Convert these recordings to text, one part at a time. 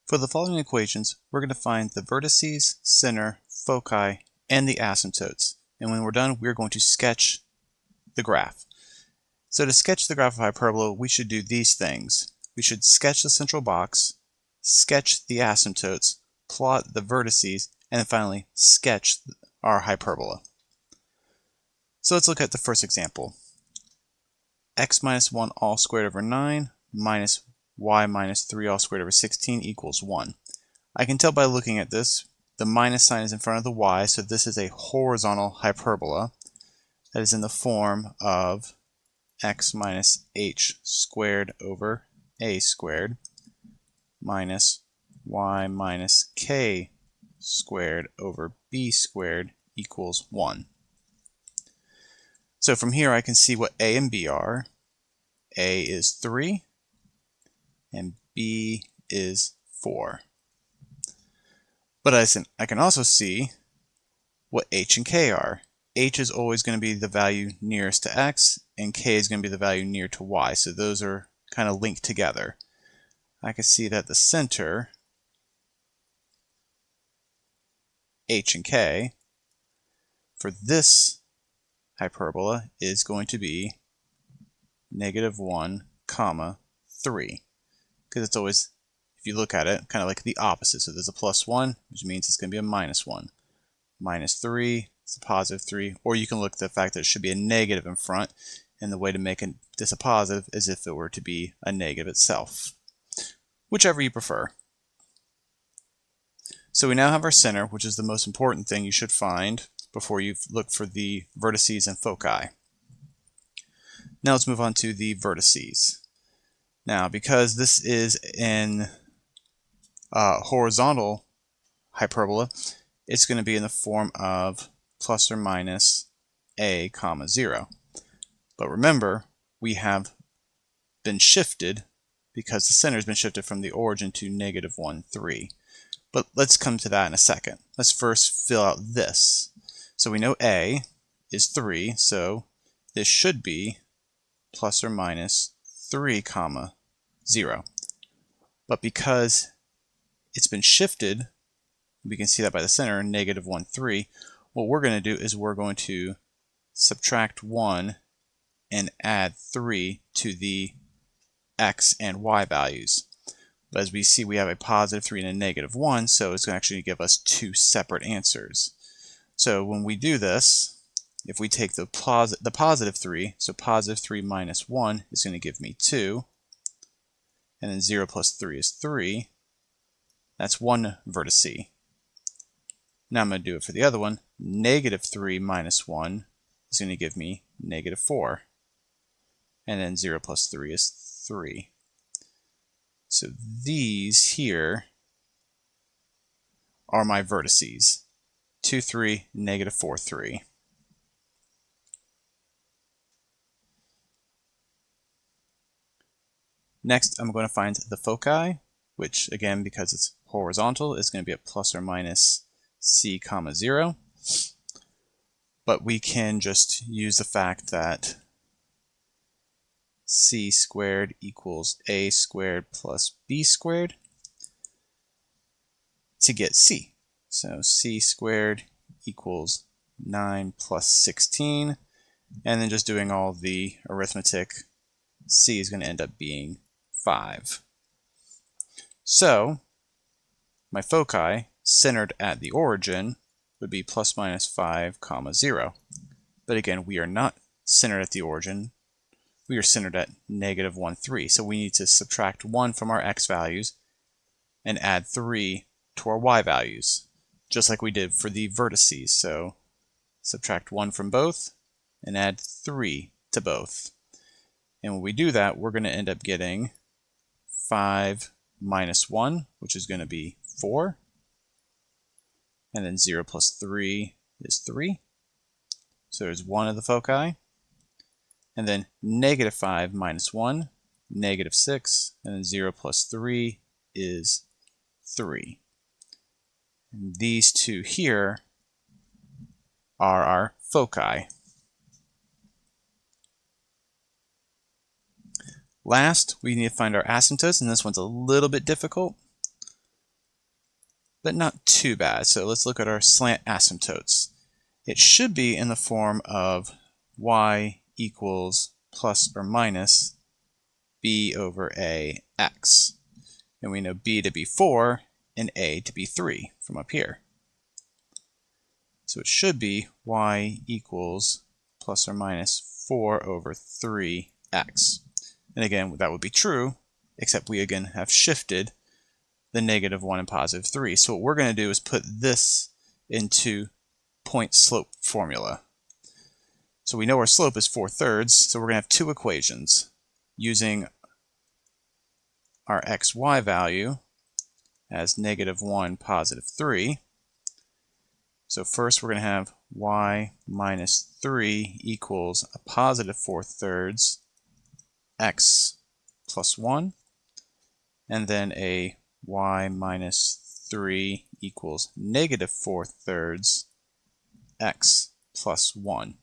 For the following equations, we're going to find the vertices, center, foci, and the asymptotes. And when we're done, we're going to sketch the graph. So to sketch the graph of hyperbola, we should do these things. We should sketch the central box, sketch the asymptotes, plot the vertices, and then finally sketch our hyperbola. So let's look at the first example. X minus 1 all squared over 9 minus y minus 3 all squared over 16 equals 1. I can tell by looking at this, the minus sign is in front of the y, so this is a horizontal hyperbola that is in the form of x minus h squared over a squared minus y minus k squared over b squared equals 1. So from here I can see what a and b are. A is 3 and b is 4. But I can also see what h and k are. H is always going to be the value nearest to x, and k is going to be the value near to y, so those are kind of linked together. I can see that the center, h and k, for this hyperbola is going to be -1, 3. Because it's always, if you look at it, kind of like the opposite. So there's a +1, which means it's going to be a -1. -3, it's a +3. Or you can look at the fact that it should be a negative in front, and the way to make this a positive is if it were to be a negative itself. Whichever you prefer. So we now have our center, which is the most important thing you should find before you look for the vertices and foci. Now let's move on to the vertices. Now, because this is an horizontal hyperbola, it's going to be in the form of plus or minus a comma 0. But remember, we have been shifted because the center has been shifted from the origin to -1, 3. But let's come to that in a second. Let's first fill out this. So we know a is 3, so this should be plus or minus 3 comma 0. But because it's been shifted, we can see that by the center, -1, 3, what we're going to do is we're going to subtract 1 and add 3 to the x and y values. But as we see, we have a +3 and a -1, so it's going to actually give us two separate answers. So when we do this, if we take the +3, so +3 minus 1 is going to give me 2, and then 0 plus 3 is 3. That's one vertice. Now I'm going to do it for the other one. -3 minus 1 is going to give me -4. And then 0 plus 3 is 3. So these here are my vertices. 2, 3, -4, 3. Next, I'm going to find the foci, which again, because it's horizontal, is going to be at plus or minus c comma 0. But we can just use the fact that c squared equals a squared plus b squared to get c. So c squared equals 9 plus 16, and then just doing all the arithmetic, c is going to end up being 5. So my foci centered at the origin would be plus minus 5 comma 0. But again, we are not centered at the origin. We are centered at -1, 3. So we need to subtract 1 from our x values and add 3 to our y values, just like we did for the vertices. So subtract 1 from both and add 3 to both. And when we do that, we're going to end up getting 5 minus 1, which is going to be 4. And then 0 plus 3 is 3. So there's one of the foci. And then -5 minus 1, -6, and then 0 plus 3 is 3. And these two here are our foci. Last, we need to find our asymptotes, and this one's a little bit difficult. but not too bad. So let's look at our slant asymptotes. It should be in the form of y equals plus or minus b over a x. And we know b to be 4 and a to be 3 from up here. So it should be y equals plus or minus 4 over 3x. And again, that would be true, except we again have shifted the -1 and +3. So what we're going to do is put this into point slope formula. So we know our slope is 4/3, so we're going to have two equations using our xy value as -1, +3. So first we're going to have y minus 3 equals a +4/3 x plus 1, and then a y minus 3 equals -4/3 x plus 1.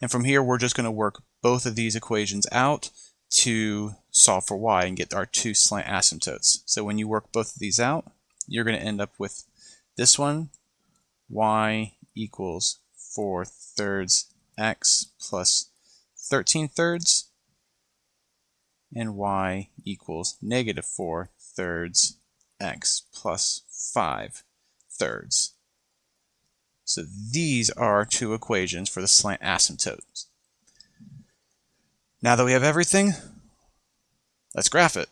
And from here we're just going to work both of these equations out to solve for y and get our two slant asymptotes. So when you work both of these out, you're going to end up with this one, y equals 4/3 x plus 13/3, and y equals -4/3 x plus 5/3. So these are two equations for the slant asymptotes. Now that we have everything, let's graph it.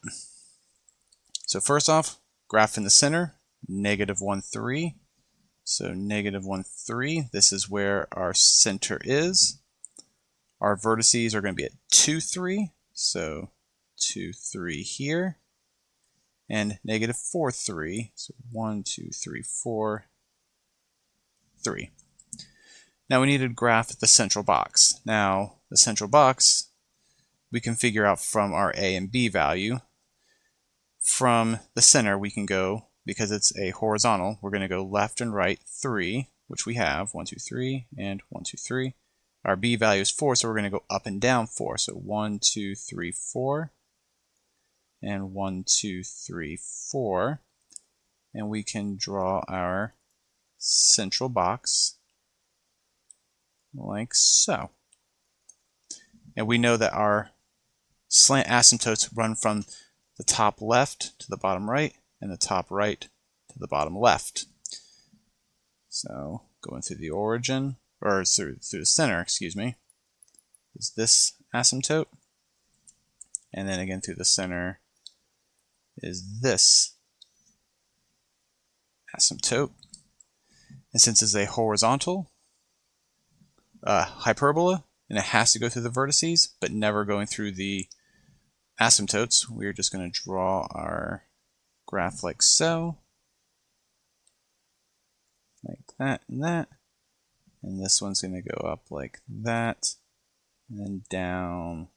So first off, graph in the center, -1, 3. So -1, 3, this is where our center is. Our vertices are going to be at 2, 3. So 2, 3 here. And -4, 3. So 1, 2, 3, 4, 3. Now we need to graph the central box. Now the central box we can figure out from our a and b value. From the center we can go, because it's a horizontal, we're going to go left and right 3, which we have 1, 2, 3, and 1, 2, 3. Our b value is 4, so we're going to go up and down 4. So 1, 2, 3, 4, and 1, 2, 3, 4. And we can draw our central box like so. And we know that our slant asymptotes run from the top left to the bottom right, and the top right to the bottom left. So going through the origin, or through the center, excuse me, is this asymptote. And then again through the center is this asymptote. And since it's a horizontal hyperbola, and it has to go through the vertices, but never going through the asymptotes, we're just going to draw our graph like so. Like that and that. And this one's going to go up like that, and then down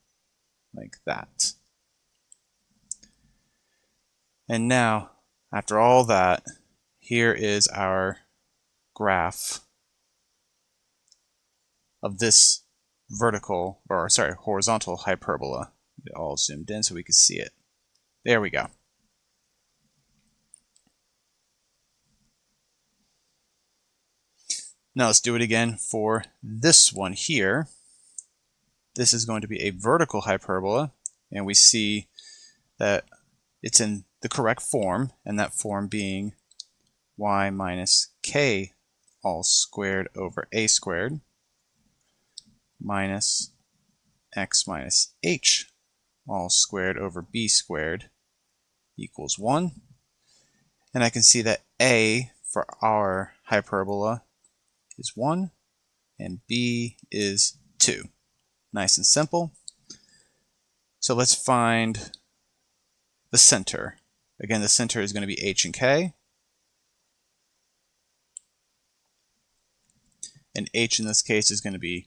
like that. And now, after all that, here is our graph of this horizontal hyperbola. Get it all zoomed in so we can see it. There we go. Now let's do it again for this one here. This is going to be a vertical hyperbola, and we see that it's in the correct form, and that form being y minus k all squared over a squared minus x minus h all squared over b squared equals 1. And I can see that a for our hyperbola is 1 and b is 2. Nice and simple. So let's find the center. Again, the center is going to be h and k. And h in this case is going to be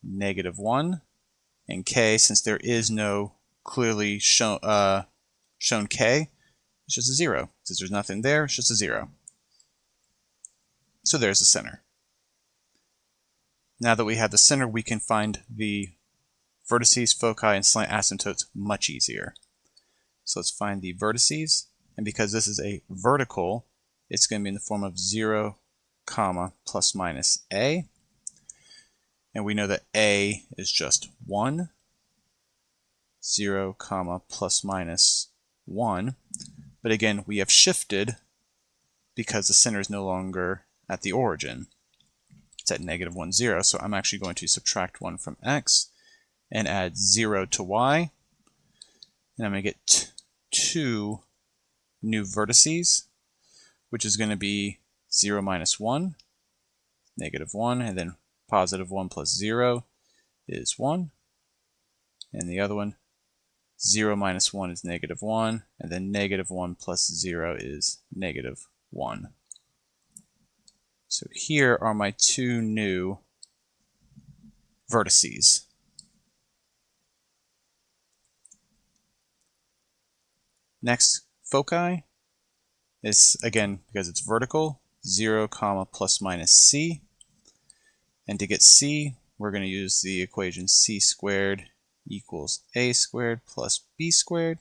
-1. And k, since there is no clearly shown k, it's just a 0. Since there's nothing there, it's just a 0. So there's the center. Now that we have the center, we can find the vertices, foci, and slant asymptotes much easier. So let's find the vertices. And because this is a vertical, it's going to be in the form of 0, comma, plus minus a. And we know that a is just 1, 0, comma, plus minus 1. But again, we have shifted because the center is no longer at the origin. It's at negative 1, 0. So I'm actually going to subtract 1 from x and add 0 to y. And I'm going to get 2 new vertices, which is going to be 0 minus 1, negative 1, and then positive 1 plus 0 is 1. And the other one, 0 minus 1 is negative 1, and then negative 1 plus 0 is negative 1. So here are my 2 new vertices. Next, foci is, again, because it's vertical, 0, comma, plus minus c. And to get c, we're going to use the equation c squared equals a squared plus b squared.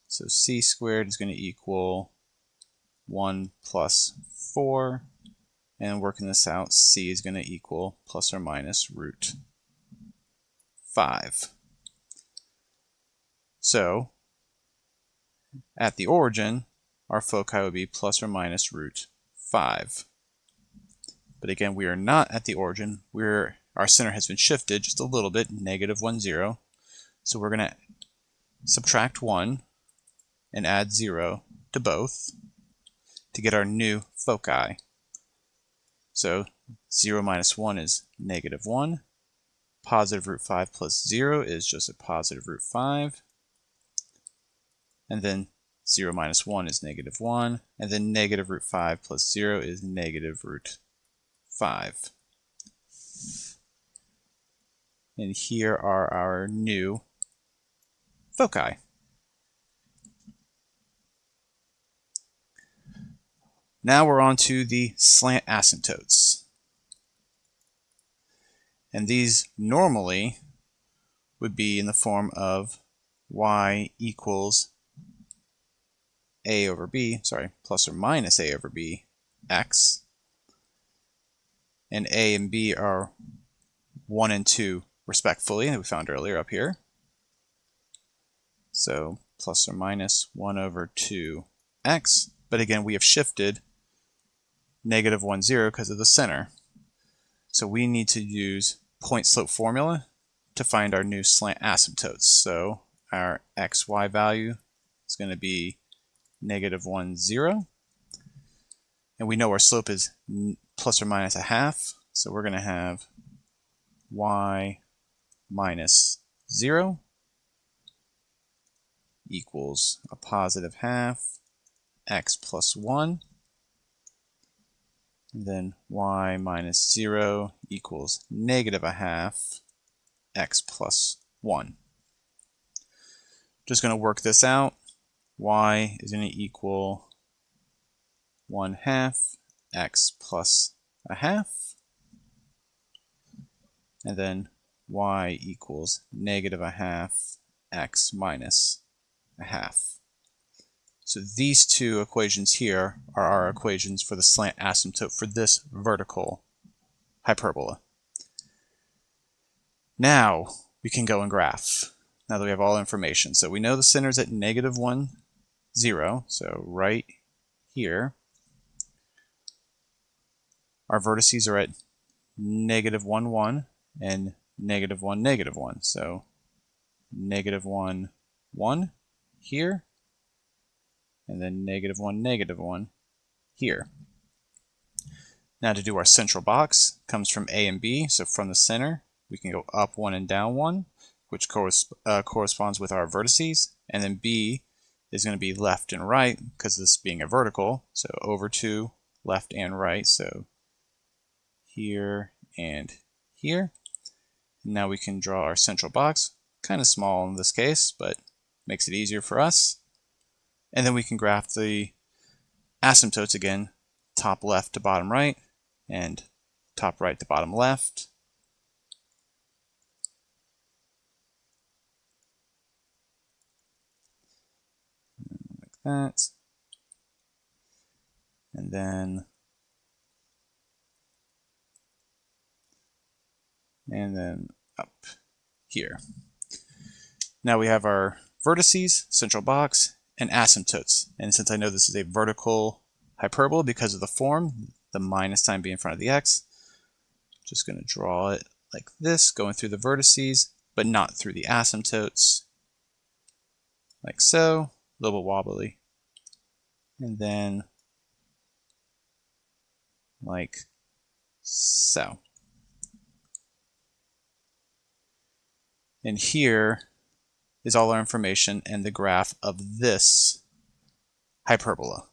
So c squared is going to equal 1 plus 4. And working this out, c is going to equal plus or minus root 5. So at the origin, our foci would be plus or minus root 5. But again, we are not at the origin. Our center has been shifted just a little bit, negative 1, 0. So we're going to subtract 1 and add 0 to both to get our new foci. So 0 minus 1 is negative 1. Positive root 5 plus 0 is just a positive root 5. And then 0 minus 1 is negative 1. And then negative root 5 plus 0 is negative root 5. And here are our new foci. Now we're on to the slant asymptotes. And these normally would be in the form of y equals a over b, plus or minus a over b, x. And a and b are 1 and 2 respectively, that we found earlier up here. So plus or minus 1 over 2x. But again, we have shifted negative 1, 0 because of the center. So we need to use point slope formula to find our new slant asymptotes. So our xy value is going to be negative 1, 0. And we know our slope is plus or minus a half. So we're going to have y minus 0 equals a positive half x plus 1. And then y minus 0 equals negative a half x plus 1. Just going to work this out. Y is going to equal 1/2 x plus a half. And then y equals negative a half x minus a half. So these two equations here are our equations for the slant asymptote for this vertical hyperbola. Now we can go and graph, now that we have all information. So we know the center is at negative 1, 0. So right here, our vertices are at negative 1, 1 and negative 1, negative 1. So negative 1, 1 here, and then negative 1, negative 1 here. Now to do our central box, comes from A and B, so from the center we can go up 1 and down 1, which corresponds with our vertices, and then B is going to be left and right, because this being a vertical, so over 2, left and right, so here and here. And now we can draw our central box, kind of small in this case, but makes it easier for us. And then we can graph the asymptotes again, top left to bottom right, and top right to bottom left. Like that. and then up here. Now we have our vertices, central box, and asymptotes. And since I know this is a vertical hyperbola because of the form, the minus sign being in front of the x, I'm just going to draw it like this, going through the vertices, but not through the asymptotes, like so, a little bit wobbly. And then like so. And here is all our information and the graph of this hyperbola.